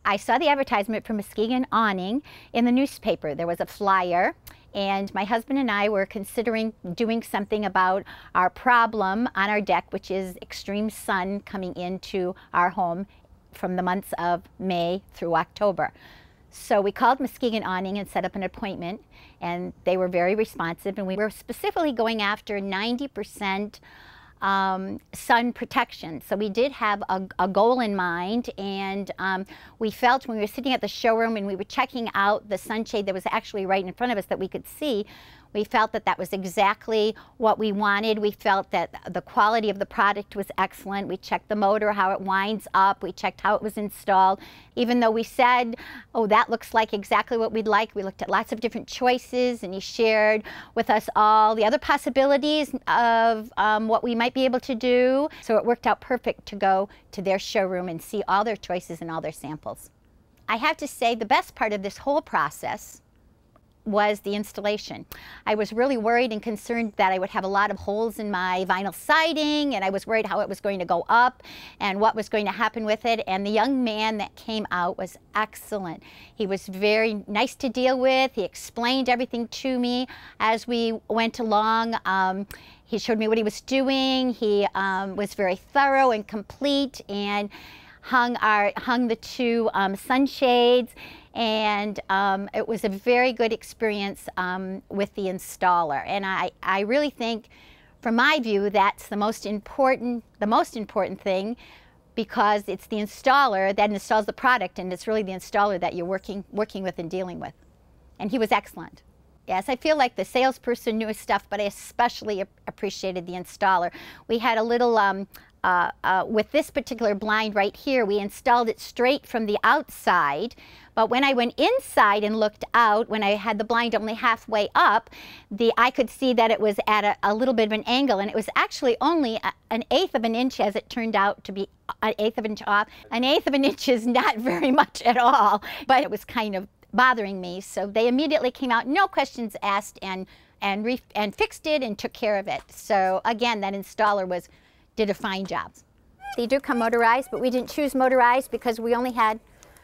I saw the advertisement for Muskegon Awning in the newspaper. There was a flyer, and my husband and I were considering doing something about our problem on our deck, which is extreme sun coming into our home from the months of May through October. So we called Muskegon Awning and set up an appointment, and they were very responsive, and we were specifically going after 90% sun protection. So we did have a goal in mind, and we felt when we were sitting at the showroom and we were checking out the sunshade that was actually right in front of us that we could see, we felt that that was exactly what we wanted. We felt that the quality of the product was excellent. We checked the motor, how it winds up. We checked how it was installed. Even though we said, oh, that looks like exactly what we'd like, we looked at lots of different choices, and he shared with us all the other possibilities of what we might be able to do. So it worked out perfect to go to their showroom and see all their choices and all their samples. I have to say the best part of this whole process was the installation. I was really worried and concerned that I would have a lot of holes in my vinyl siding, and I was worried how it was going to go up and what was going to happen with it. And the young man that came out was excellent. He was very nice to deal with. He explained everything to me as we went along. He showed me what he was doing. He was very thorough and complete, and hung the two sunshades. And it was a very good experience with the installer. And I really think, from my view, that's the most important thing, because it's the installer that installs the product, and it's really the installer that you're working with and dealing with. And he was excellent. Yes, I feel like the salesperson knew his stuff, but I especially appreciated the installer. We had a little, with this particular blind right here, we installed it straight from the outside. But when I went inside and looked out, when I had the blind only halfway up, I could see that it was at a little bit of an angle, and it was actually only an eighth of an inch, as it turned out to be, an eighth of an inch off. An eighth of an inch is not very much at all, but it was kind of bothering me. So they immediately came out, no questions asked, and fixed it and took care of it. So again, that installer did a fine job. They do come motorized, but we didn't choose motorized because we only had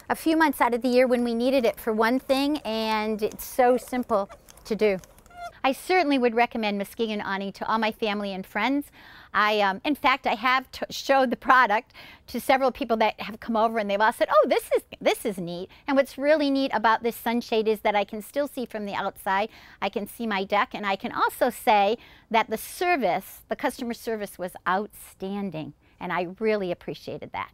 a few months out of the year when we needed it for one thing, and it's so simple to do. I certainly would recommend Muskegon Awning to all my family and friends. In fact, I have showed the product to several people that have come over, and they've all said, oh, this is neat. And what's really neat about this sunshade is that I can still see from the outside. I can see my deck, and I can also say that the customer service was outstanding, and I really appreciated that.